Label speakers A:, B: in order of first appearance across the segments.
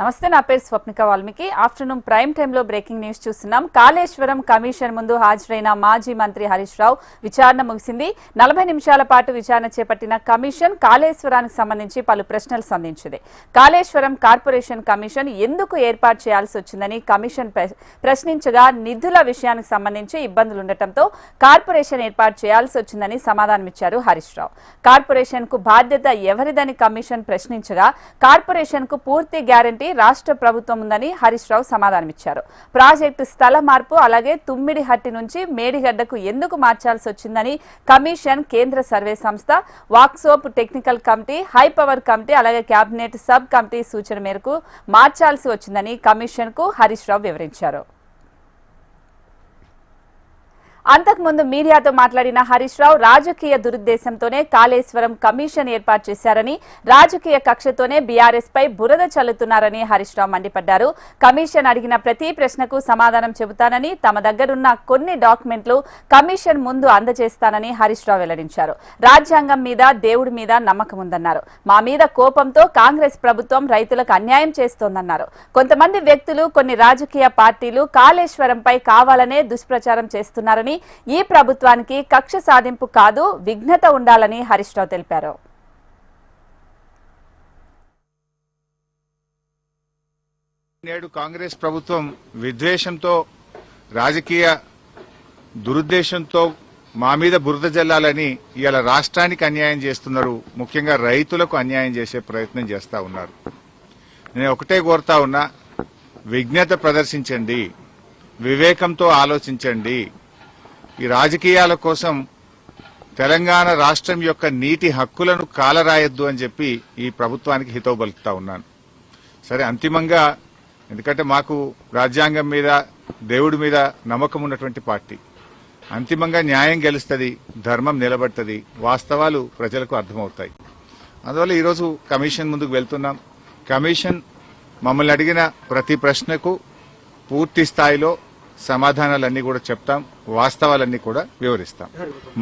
A: నమస్తే, నా పేరు స్వప్నిక వాల్మీకి. ఆఫ్టర్నూన్ ప్రైమ్ టైంలో బ్రేకింగ్ న్యూస్ చూస్తున్నాం. కాళేశ్వరం కమిషన్ ముందు హాజరైన మాజీ మంత్రి హరీష్ రావు విచారణ ముగిసింది. 40 నిమిషాల పాటు విచారణ చేపట్టిన కమిషన్ కాళేశ్వరానికి సంబంధించి పలు ప్రశ్నలు సంధించింది. కాళేశ్వరం కార్పొరేషన్ కమిషన్ ఎందుకు ఏర్పాటు చేయాల్సి వచ్చిందని కమిషన్ ప్రశ్నించగా నిధుల విషయానికి సంబంధించి ఇబ్బందులు ఉండటంతో కార్పొరేషన్ ఏర్పాటు చేయాల్సి వచ్చిందని సమాధానమిచ్చారు హరీష్ రావు. కార్పొరేషన్ కు బాధ్యత ఎవరిదని కమిషన్ ప్రశ్నించగా కార్పొరేషన్ కు పూర్తి గ్యారంటీ రాష్ట్ర ప్రభుత్వం ఉందని హరీష్ రావు సమాధానమిచ్చారు. ప్రాజెక్టు స్థల మార్పు అలాగే తుమ్మిడిహట్టి నుంచి మేడిగడ్డకు ఎందుకు మార్చాల్సి వచ్చిందని కమిషన్, కేంద్ర సర్వే సంస్థ, వాక్సోప్ technical committee, high power committee అలాగే కేబినెట్ సబ్ కమిటీ సూచన మేరకు మార్చాల్సి వచ్చిందని కమిషన్ కు హరీష్ రావు వివరించారు. అంతకుముందు మీడియాతో మాట్లాడిన హరీష్ రావు రాజకీయ దురుద్దేశంతోనే కాళేశ్వరం కమిషన్ ఏర్పాటు చేశారని, రాజకీయ కక్షతోనే బీఆర్ఎస్ పై బురద చల్లుతున్నారని హరీష్ రావు మండిపడ్డారు. కమిషన్ అడిగిన ప్రతి ప్రశ్నకు సమాధానం చెబుతానని, తమ దగ్గరున్న కొన్ని డాక్యుమెంట్లు కమిషన్ ముందు అందజేస్తానని హరీష్ రావు వెల్లడించారు. రాజ్యాంగం మీద, దేవుడి మీద నమ్మకం ఉందన్నారు. మా మీద కోపంతో కాంగ్రెస్ ప్రభుత్వం రైతులకు అన్యాయం చేస్తోందన్నారు. కొంతమంది వ్యక్తులు, కొన్ని రాజకీయ పార్టీలు కాళేశ్వరంపై కావాలనే దుష్ప్రచారం చేస్తున్నారని, ఈ ప్రభుత్వానికి కక్ష సాధింపు కాదు విఘ్నత ఉండాలని హరీష్ రావు తెలిపారు.
B: నేడు కాంగ్రెస్ ప్రభుత్వం విద్వేషంతో, రాజకీయ దురుద్దేశంతో మా మీద బురద జల్లాలని ఇవాళ రాష్ట్రానికి అన్యాయం చేస్తున్నారు. ముఖ్యంగా రైతులకు అన్యాయం చేసే ప్రయత్నం చేస్తా ఉన్నారు. నేను ఒకటే కోరుతా ఉన్నా, విఘ్నత ప్రదర్శించండి, వివేకంతో ఆలోచించండి. ఈ రాజకీయాల కోసం తెలంగాణ రాష్ట్రం యొక్క నీటి హక్కులను కాలరాయొద్దు అని చెప్పి ఈ ప్రభుత్వానికి హితవు పలుకుతా ఉన్నాను. సరే, అంతిమంగా ఎందుకంటే మాకు రాజ్యాంగం మీద, దేవుడి మీద నమ్మకం ఉన్నటువంటి పార్టీ, అంతిమంగా న్యాయం గెలుస్తుంది, ధర్మం నిలబడుతుంది, వాస్తవాలు ప్రజలకు అర్థమవుతాయి. అందువల్ల ఈరోజు కమిషన్ ముందుకు వెళ్తున్నాం. కమిషన్ మమ్మల్ని అడిగిన ప్రతి ప్రశ్నకు పూర్తి స్థాయిలో సమాధానాలన్నీ కూడా చెప్తాం, వాస్తవాలన్నీ కూడా వివరిస్తాం.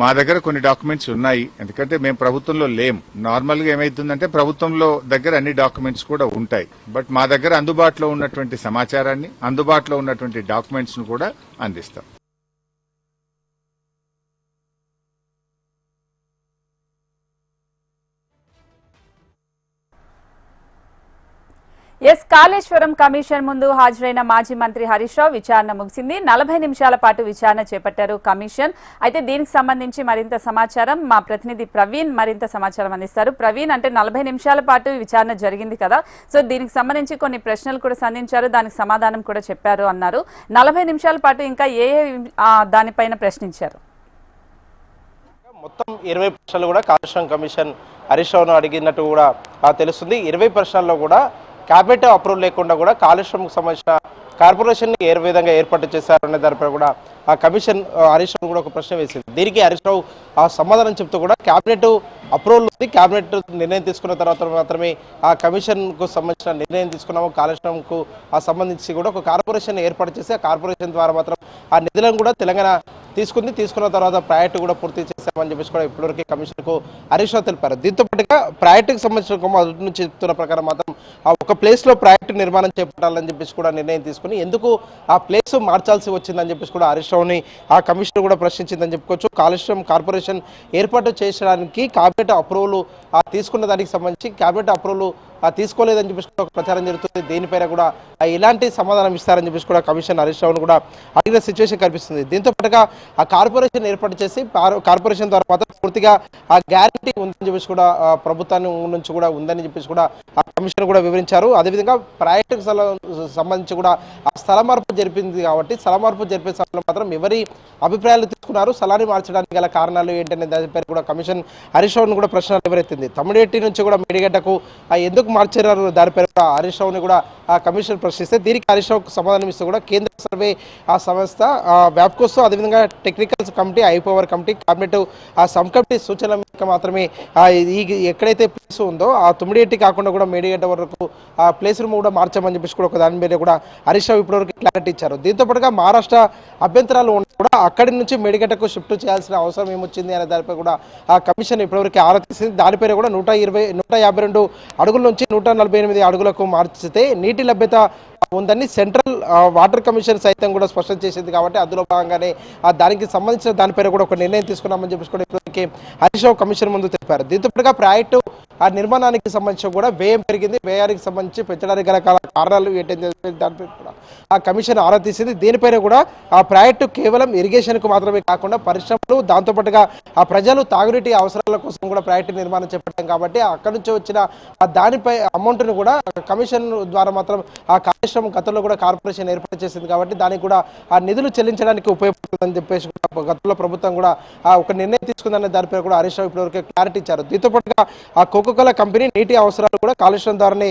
B: మా దగ్గర కొన్ని డాక్యుమెంట్స్ ఉన్నాయి, ఎందుకంటే మేము ప్రభుత్వంలో లేం. నార్మల్ గా ఏమైతుందంటే ప్రభుత్వంలో దగ్గర అన్ని డాక్యుమెంట్స్ కూడా ఉంటాయి. బట్ మా దగ్గర అందుబాటులో ఉన్నటువంటి సమాచారాన్ని, అందుబాటులో ఉన్నటువంటి డాక్యుమెంట్స్ ను కూడా అందిస్తాం.
A: కాళేశ్వరం కమిషన్ ముందు హాజరైన మాజీ మంత్రి హరీష్ రావు విచారణ ముగిసింది. 40 నిమిషాల పాటు విచారణ చేపట్టారు కమిషన్. అయితే దీనికి సంబంధించి మరింత సమాచారం మా ప్రతినిధి ప్రవీణ్ మరింత సమాచారం అందిస్తారు. ప్రవీణ్, అంటే 40 నిమిషాల పాటు విచారణ జరిగింది కదా, సో దీనికి సంబంధించి కొన్ని ప్రశ్నలు కూడా సంధించారు, దానికి సమాధానం కూడా చెప్పారు అన్నారు. 40 నిమిషాల పాటు ఇంకా ఏ దానిపైన ప్రశ్నించారు?
C: మొత్తం 20 ప్రశ్నలు కూడా కాళేశ్వరం కమిషన్ హరీష్ రావును అడిగినట్టు కూడా తెలుస్తుంది. 20 ప్రశ్నల్లో కూడా క్యాబినెట్ అప్రూవల్ లేకుండా కూడా కాళేశ్వరంకు సంబంధించిన కార్పొరేషన్ ఏ విధంగా ఏర్పాటు చేశారనే దానిపై కూడా ఆ కమిషన్ హరీష్ రావు కూడా ఒక ప్రశ్న వేసింది. దీనికి హరీష్ రావు ఆ సమాధానం చెప్తూ కూడా క్యాబినెట్ అప్రూవల్ ఉంది, క్యాబినెట్ నిర్ణయం తీసుకున్న తర్వాత మాత్రమే ఆ కమిషన్కు సంబంధించిన నిర్ణయం తీసుకున్నాము. కాళేశ్వరంకు సంబంధించి కూడా ఒక కార్పొరేషన్ ఏర్పాటు చేసి ఆ కార్పొరేషన్ ద్వారా మాత్రం ఆ నిధులను కూడా తెలంగాణ తీసుకున్న తర్వాత ప్రాజెక్టు కూడా పూర్తి చేశామని చెప్పేసి కూడా ఇప్పటివరకు కమిషన్కు హరీష్ రావు తెలిపారు. దీంతో పాటుగా ప్రాజెక్టుకు సంబంధించిన మొదటి నుంచి చెప్తున్న ప్రకారం మాత్రం ఆ ఒక ప్లేస్లో ప్రాజెక్టు నిర్మాణం చేపట్టాలని చెప్పేసి కూడా నిర్ణయం తీసుకుని ఎందుకు ఆ ప్లేస్ మార్చాల్సి వచ్చిందని చెప్పేసి కూడా హరీష్ రావుని ఆ కమిషన్ కూడా ప్రశ్నించిందని చెప్పుకోవచ్చు. కాళేశ్వరం కార్పొరేషన్ ఏర్పాటు చేయడానికి క్యాబినెట్ అప్రూవల్ తీసుకున్న దానికి సంబంధించి క్యాబినెట్ అప్రూవల్ తీసుకోలేదని చెప్పేసి ఒక ప్రచారం జరుగుతుంది. దీనిపైన కూడా ఎలాంటి సమాధానం ఇస్తారని చెప్పేసి కూడా కమిషన్ హరీష్ రావును కూడా అడిగిన సిచ్యువేషన్ కనిపిస్తుంది. దీంతో పాటుగా ఆ కార్పొరేషన్ ఏర్పాటు చేసి కార్పొరేషన్ ద్వారా మాత్రం పూర్తిగా ఆ గ్యారంటీ ఉందని చెప్పేసి కూడా ప్రభుత్వాన్ని నుంచి కూడా ఉందని చెప్పేసి కూడా ఆ కమిషన్ కూడా వివరించారు. అదేవిధంగా ప్రాజెక్టుకు సంబంధించి కూడా ఆ స్థల మార్పు జరిపింది కాబట్టి స్థల మార్పు జరిపే సమయంలో మాత్రం ఎవరి అభిప్రాయాలు తీసుకున్నారు, స్థలాన్ని మార్చడానికి గల కారణాలు ఏంటనే దానిపై కూడా కమిషన్ హరీష్ రావును కూడా ప్రశ్నలు ఎవరెత్తింది. తమ్మిడిహట్టి నుంచి కూడా మేడిగడ్డకు ఎందుకు మార్చారు దానిపై హరీష్ రావుని కూడా ఆ కమిషన్ ప్రశ్నిస్తే దీనికి హరీష్ రావుకు సమాధానం ఇస్తూ కూడా కేంద్ర సర్వే ఆ సంస్థ వ్యాప్కోస్, అదేవిధంగా technical committee, high power committee, cabinet ఆ సబ్ కమిటీ సూచనల మేరకు మాత్రమే ఈ ఎక్కడైతే ప్లేస్ ఉందో ఆ తుమ్మిడిగట్టి కాకుండా కూడా మేడిగడ్డ వరకు ఆ ప్లేస్ రూమ్ కూడా మార్చామని చెప్పేసి కూడా ఒక దాని మీద కూడా హరీష్ రావు ఇప్పటివరకు క్లారిటీ ఇచ్చారు. దీంతో పాటుగా మహారాష్ట్ర అభ్యంతరాలు ఉన్నా కూడా అక్కడి నుంచి మేడిగడ్డకు షిఫ్ట్ చేయాల్సిన అవసరం ఏమొచ్చింది అనే దానిపై కూడా ఆ కమిషన్ ఇప్పటివరకు ఆరా తీసింది. దానిపైన కూడా 152 అడుగుల నుంచి 148 అడుగులకు మార్చితే నీటి లభ్యత ఉందని సెంట్రల్ వాటర్ కమిషన్ సైతం కూడా స్పష్టం చేసింది. కాబట్టి అందులో భాగంగానే దానికి సంబంధించిన దానిపైన కూడా ఒక నిర్ణయం తీసుకున్నామని చెప్పేసి కూడా ఇప్పటివరకు హరీష్ రావు కమిషన్ ముందు తెలిపారు. దీంతో పాటుగా ప్రాజెక్టు ఆ నిర్మాణానికి సంబంధించి కూడా వ్యయం పెరిగింది. వ్యయానికి సంబంధించి పెంచడానికి గల కారణాలు ఏంటంటే దానిపై కూడా ఆ కమిషన్ ఆరా తీసింది. దీనిపైన కూడా ఆ ప్రాజెక్టు కేవలం ఇరిగేషన్కు మాత్రమే కాకుండా పరిశ్రమలు దాంతోపాటుగా ఆ ప్రజలు తాగునీటి అవసరాల కోసం కూడా ప్రాజెక్టు నిర్మాణం చేపట్టాం. కాబట్టి అక్కడి నుంచి వచ్చిన దానిపై అమౌంట్ను కూడా కమిషన్ ద్వారా మాత్రం ఆ కాళేశ్వరం గతంలో కూడా కార్పొరేషన్ ఏర్పాటు చేసింది. కాబట్టి దానికి కూడా ఆ నిధులు చెల్లించడానికి ఉపయోగపడుతుందని చెప్పేసి గతంలో ప్రభుత్వం కూడా ఒక నిర్ణయం తీసుకుందనే దానిపై కూడా హరీష్ రావు ఇప్పటివరకు క్లారిటీ ఇచ్చారు. దీంతో పాటుగా ఆ కోకోకోలా కంపెనీ నీటి అవసరాలు కూడా కాళేశ్వరం ద్వారానే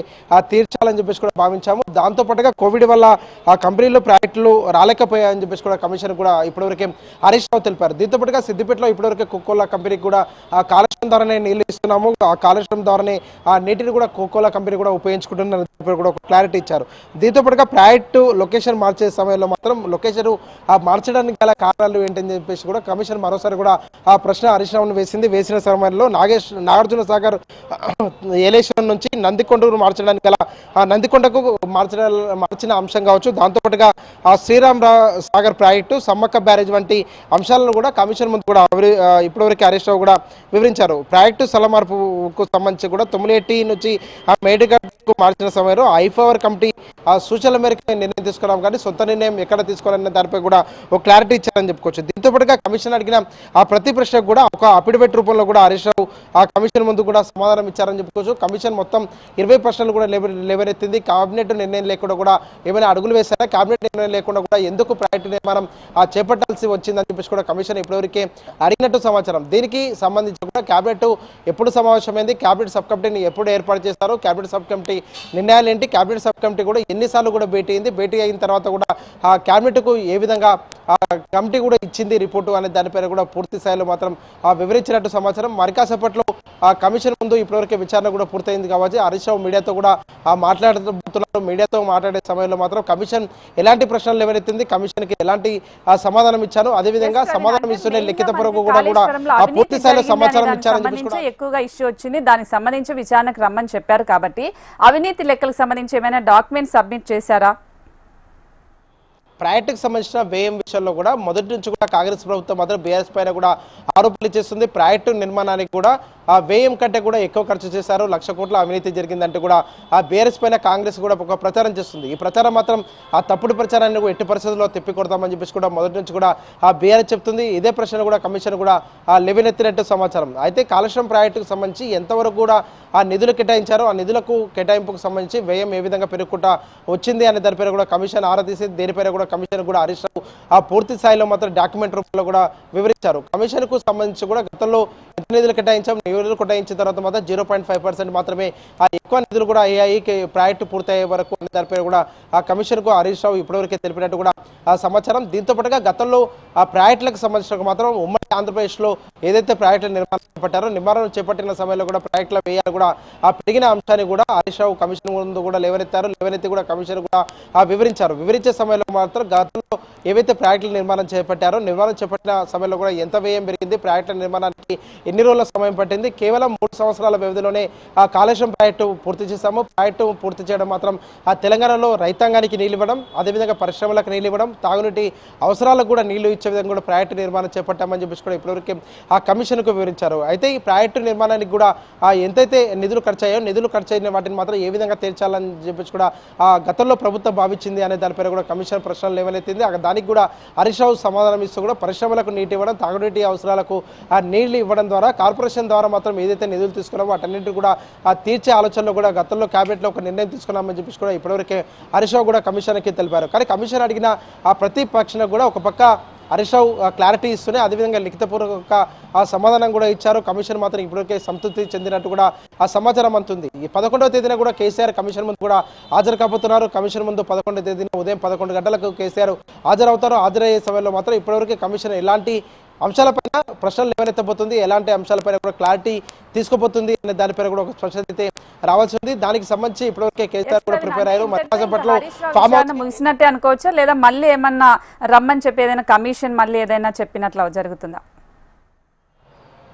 C: తీర్చాలని చెప్పేసి కూడా భావించాము. దాంతో పాటుగా కోవిడ్ వల్ల ఆ కంపెనీలో ప్రాజెక్టులు రాలేకపోయాయని చెప్పేసి కూడా కమిషన్ కూడా ఇప్పటివరకే హరీష్ రావు తెలిపారు. దీంతో పాటుగా సిద్దిపేటలో ఇప్పటివరకు కోకోలా కంపెనీకి కూడా ఆ కాళేశ్వరం ద్వారానే నీళ్లు ఇస్తున్నాము. ఆ కాళేశ్వరం ద్వారానే ఆ నీటిని కూడా కోకోలా కంపెనీ కూడా ఉపయోగించుకుంటున్న కూడా ఒక క్లారిటీ ఇచ్చారు. దీంతో పాటుగా ప్రాజెక్టు లొకేషన్ మార్చే సమయంలో మాత్రం లొకేషన్ మార్చడానికి గల కారణాలు ఏంటని చెప్పేసి కూడా కమిషన్ మరోసారి కూడా ఆ ప్రశ్న హరీష్ రావును వేసిన సమయంలో నాగార్జున సాగర్ ఎలేషన్ నుంచి నందికొండకు మార్చడానికి గల నందికొండకు మార్చిన అంశం కావచ్చు. దాంతోపాటుగా ఆ శ్రీరామ్ సాగర్ ప్రాజెక్టు సమ్మక్క బ్యారేజ్ వంటి అంశాలను కూడా కమిషన్ ముందు కూడా ఇప్పటివరకు హరీష్ రావు కూడా వివరించారు. ప్రాజెక్టు స్థల మార్పుకు సంబంధించి కూడా తుమ్మిడిగట్టి నుంచి ఆ మేడిగడ్డకు మార్చిన సమయంలో ఐఫవర్ కమిటీ ఆ సూచనల మేరకు నిర్ణయం తీసుకున్నాం. కానీ సొంత నిర్ణయం ఎక్కడ తీసుకోవాలనే దానిపై కూడా ఒక క్లారిటీ ఇచ్చారని చెప్పుకోవచ్చు. దీంతో పాటుగా కమిషన్ అడిగిన ఆ ప్రతి ప్రశ్నకు కూడా ఒక అఫిడవిట్ రూపంలో కూడా హరీష్ రావు ఆ కమిషన్ ముందు కూడా సమాధానం ఇచ్చారని చెప్పుకోవచ్చు. కమిషన్ మొత్తం 20 ప్రశ్నలు కూడా లేవనెత్తింది. కేబినెట్ నిర్ణయం లేకుండా కూడా ఏమైనా అడుగులు వేశారా, కేబినెట్ నిర్ణయం లేకుండా కూడా ఎందుకు ప్రాజెక్టు నిర్మాణం చేపట్టాల్సి వచ్చిందని చెప్పేసి కూడా కమిషన్ ఇప్పటివరకే అడిగినట్టు సమాచారం. దీనికి సంబంధించి కూడా కేబినెట్ ఎప్పుడు సమావేశమైంది, కేబినెట్ సబ్ కమిటీని ఎప్పుడు ఏర్పాటు చేస్తారు, కేబినెట్ సబ్ కమిటీ నిర్ణయాలు ఏంటి, కేబినెట్ సబ్ కమిటీ కూడా ఎన్నిసార్లు కూడా భేటీ అయింది, భేటీ అయిన తర్వాత కూడా ఆ కేబినెట్కు ఏ విధంగా కమిటీ కూడా ఇచ్చింది రిపోర్టు అనే దానిపైన కూడా పూర్తి స్థాయిలో మాత్రం వివరించినట్టు సమాచారం. మరి కాసేపట్లో ఆ కమిషన్ ముందు ఇప్పటివరకే విచారణ కూడా పూర్తయింది. కాబట్టి హరీష్ రావు మీడియాతో కూడా మాట్లాడుతున్నారు. మీడియాతో మాట్లాడే సమయంలో మాత్రం కమిషన్ ఎలాంటి ప్రశ్నలు లేవనెత్తింది, కమిషన్కి ఎలాంటి సమాధానం ఇచ్చారు, అదేవిధంగా సమాధానం ఇస్తూనే లిఖిత పూర్వక కూడా పూర్తి స్థాయిలో సమాచారం ఇచ్చారని
A: ఎక్కువగా ఇష్యూ వచ్చింది. దానికి సంబంధించి విచారణకు రమ్మని చెప్పారు. కాబట్టి అవినీతి లెక్కలకు సంబంధించి ఏమైనా డాక్యుమెంట్ సబ్మిట్ చేశారా?
C: ప్రాజెక్టుకు సంబంధించిన వ్యయం విషయంలో కూడా మొదటి నుంచి కూడా కాంగ్రెస్ ప్రభుత్వం మాత్రం బీఆర్ఎస్ పైన కూడా ఆరోపణలు చేస్తుంది. ప్రాజెక్టు నిర్మాణానికి కూడా ఆ వ్యయం కంటే కూడా ఎక్కువ ఖర్చు చేశారు, 1,00,000 కోట్ల అవినీతి జరిగిందంటే కూడా ఆ బీఆర్ఎస్ పైన కాంగ్రెస్ కూడా ఒక ప్రచారం చేస్తుంది. ఈ ప్రచారం మాత్రం ఆ తప్పుడు ప్రచారాన్ని కూడా ఎట్టి పరిస్థితుల్లో తిప్పికొడతామని చెప్పేసి కూడా మొదటి నుంచి కూడా ఆ బీఆర్ఎస్ చెప్తుంది. ఇదే ప్రశ్న కూడా కమిషన్ కూడా లేవనెత్తినట్టు సమాచారం. అయితే కాళేశ్వరం ప్రాజెక్టుకు సంబంధించి ఎంతవరకు కూడా ఆ నిధులు కేటాయించారో ఆ నిధులకు కేటాయింపుకు సంబంధించి వ్యయం ఏ విధంగా పెరుగుకుంటా వచ్చింది అనే దానిపైన కూడా కమిషన్ ఆరా తీసి దేనిపైన కూడా కమిషన్ కూడా హరీష్ రావు ఆ పూర్తి స్థాయిలో మాత్రం డాక్యుమెంట్ రూపంలో కూడా వివరించారు. కమిషన్ కు సంబంధించి కూడా గతంలో ఎంత నిధులు కేటాయించాం, నిధులు కేటాయించిన తర్వాత మాత్రం 0.5% మాత్రమే ఆ ఎక్కువ నిధులు కూడా అయ్యాయి ప్రాజెక్టు పూర్తయ్యే వరకు దానిపై కూడా ఆ కమిషన్ కు హరీష్ రావు ఇప్పటివరకే తెలిపినట్టు కూడా ఆ సమాచారం. దీంతో పాటుగా గతంలో ఆ ప్రాజెక్టులకు సంబంధించిన మాత్రం ఉమ్మడి ఆంధ్రప్రదేశ్లో ఏదైతే ప్రాజెక్టుల నిర్మాణం చేపట్టారో నిర్మాణం చేపట్టిన సమయంలో కూడా ప్రాజెక్టుల వ్యయాలు కూడా ఆ పెరిగిన అంశాన్ని కూడా హరీష్ రావు కమిషన్ ముందు కూడా లేవనెత్తి కూడా కమిషన్ కూడా వివరించారు. వివరించే సమయంలో మాత్రం గతంలో ఏవైతే ప్రాజెక్టుల నిర్మాణం చేపట్టిన సమయంలో కూడా ఎంత వ్యయం పెరిగింది, ప్రాజెక్టుల నిర్మాణానికి ఎన్ని రోజుల సమయం పట్టింది, కేవలం 3 సంవత్సరాల వ్యవధిలోనే ఆ కాళేశ్వరం ప్రాజెక్టు పూర్తి చేశాము. ప్రాజెక్టు పూర్తి చేయడం మాత్రం ఆ తెలంగాణలో రైతాంగానికి నీళ్ళు ఇవ్వడం, అదేవిధంగా పరిశ్రమలకు నీళ్ళు ఇవ్వడం, తాగునీటి అవసరాలకు కూడా నీళ్లు ఇచ్చే విధంగా కూడా ప్రాజెక్టు నిర్మాణం చేపట్టామని చెప్పేసి కూడా ఇప్పటివరకు ఆ కమిషన్కు వివరించారు. అయితే ఈ ప్రాజెక్టు నిర్మాణానికి కూడా ఎంతైతే నిధులు ఖర్చు అయ్యాయో నిధులు ఖర్చు అయిన వాటిని మాత్రం ఏ విధంగా తీర్చాలని చెప్పేసి కూడా గతంలో ప్రభుత్వం భావించింది అనే దానిపైన కూడా కమిషన్ ప్రశ్నలు లేవనెత్తింది. దానికి కూడా హరీష్ రావు సమాధానం ఇస్తూ కూడా పరిశ్రమలకు నీటి ఇవ్వడం, తాగునీటి అవసరాలకు ఆ నీళ్లు ఇవ్వడం ద్వారా కార్పొరేషన్ ద్వారా మాత్రం ఏదైతే నిధులు తీసుకున్నామో వాటన్నింటినీ కూడా తీర్చే ఆలోచనలో కూడా గతంలో కేబినెట్లో ఒక నిర్ణయం తీసుకున్నామని చెప్పేసి కూడా ఇప్పటివరకే హరీష్ రావు కూడా కమిషన్కి తెలిపారు. కానీ కమిషన్ అడిగిన ఆ ప్రతి పక్షానికి కూడా ఒక పక్క హరీష్ రావు క్లారిటీ ఇస్తూనే అదేవిధంగా లిఖితపూర్వక ఆ సమాధానం కూడా ఇచ్చారు. కమిషన్ మాత్రం ఇప్పటికే సంతృప్తి చెందినట్టు కూడా ఆ సమాచారం అందుతుంది. ఈ 11వ తేదీన కూడా కేసీఆర్ కమిషన్ ముందు కూడా హాజరు కాబోతున్నారు. కమిషన్ ముందు 11వ తేదీన ఉదయం 11 గంటలకు కేసీఆర్ హాజరవుతారు. హాజరయ్యే సమయంలో మాత్రం ఇప్పటివరకు కమిషన్ ఎలాంటి అంశాలపైన ప్రశ్నలు లేవనెత్తబోతుంది, ఎలాంటి అంశాలపైన కూడా క్లారిటీ తీసుకుపోతుంది అనే దానిపైన కూడా ఒక స్పష్టత అయితే రావాల్సి ఉంది. దానికి సంబంధించి ఇప్పటివరకే కేసీఆర్ కూడా ప్రిపేర్ అయ్యారు. మరి కాసేపట్లో ఫామ్ హౌస్
A: ముగిసినట్టే అనుకోవచ్చా, లేదా మళ్ళీ ఏమన్నా రమ్మని చెప్పి ఏదైనా కమిషన్ మళ్ళీ ఏదైనా చెప్పినట్లు జరుగుతుందా?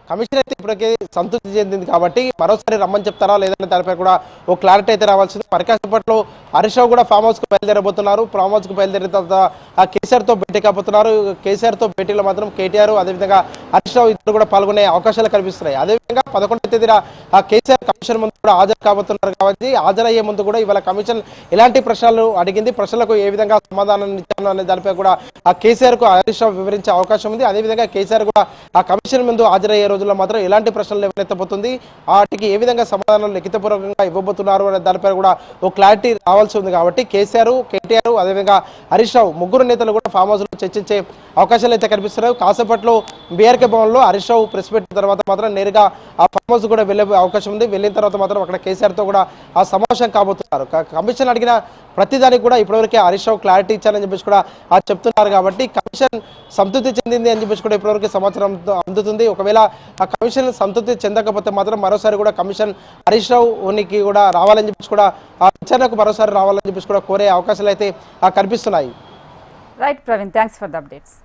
C: కమిషన్ అయితే ఇప్పటికే సంతృప్తి చెందింది కాబట్టి మరోసారి రమ్మని చెప్తారా లేదనే దానిపై కూడా ఓ క్లారిటీ అయితే రావాల్సింది. మరి కాసేపట్లో హరీష్ రావు కూడా ఫామ్ హౌస్కు బయలుదేరబోతున్నారు. ఫామ్ హౌస్కు బయలుదేరిన తర్వాత ఆ కేసీఆర్తో భేటీ కాబోతున్నారు. కేసీఆర్తో భేటీలో మాత్రం కేటీఆర్ అదేవిధంగా హరీష్ రావు ఇద్దరు కూడా పాల్గొనే అవకాశాలు కనిపిస్తున్నాయి. అదేవిధంగా 11వ తేదీన ఆ కేసీఆర్ కమిషన్ ముందు కూడా హాజరు కాబోతున్నారు కాబట్టి హాజరయ్యే ముందు కూడా ఇవాళ కమిషన్ ఎలాంటి ప్రశ్నలు అడిగింది, ప్రశ్నలకు ఏ విధంగా సమాధానం ఇచ్చాను అనే దానిపై కూడా ఆ కేసీఆర్ కు హరీష్ రావు వివరించే అవకాశం ఉంది. అదేవిధంగా కేసీఆర్ కూడా ఆ కమిషన్ ముందు హాజరయ్యే రోజుల్లో మాత్రం ఎలాంటి ప్రశ్నలు లేవనెత్తబోతుంది, వాటికి ఏ విధంగా సమాధానాలు లిఖితపూర్వకంగా ఇవ్వబోతున్నారు అనే దానిపై కూడా ఓ క్లారిటీ రావాల్సి ఉంది. కాబట్టి కేసీఆర్, కేటీఆర్ అదేవిధంగా హరీష్ రావు ముగ్గురు నేతలు కూడా ఫామ్ హౌస్ లో చర్చించే అవకాశాలు అయితే కనిపిస్తున్నాయి. కాసేపట్లో బీఆర్కే భవన్లో హరీష్ రావు ప్రెస్ పెట్టిన తర్వాత మాత్రం నేరుగా ఆ ఫామ్ హౌస్ కూడా వెళ్ళే అవకాశం ఉంది. వెళ్ళిన తర్వాత మాత్రం అక్కడ కేసీఆర్ తో కూడా ఆ సమావేశం కాబోతున్నారు. కమిషన్ అడిగిన ప్రతిదానికి కూడా ఇప్పటివరకే హరీష్ రావు క్లారిటీ ఇచ్చారని చెప్పేసి కూడా చెప్తున్నారు. కాబట్టి కమిషన్ సంతృప్తి చెందింది అని చెప్పేసి కూడా ఇప్పటివరకు సమాచారం అందుతుంది. ఒకవేళ ఆ కమిషన్ సంతృప్తి చెందకపోతే మాత్రం మరోసారి కూడా కమిషన్ హరీష్ రావునికి కూడా రావాలని చెప్పేసి కూడా ఆ విచారణకు మరోసారి రావాలని చెప్పేసి కూడా కోరే అవకాశాలు అయితే కనిపిస్తున్నాయి.
A: Right Praveen, thanks for the updates.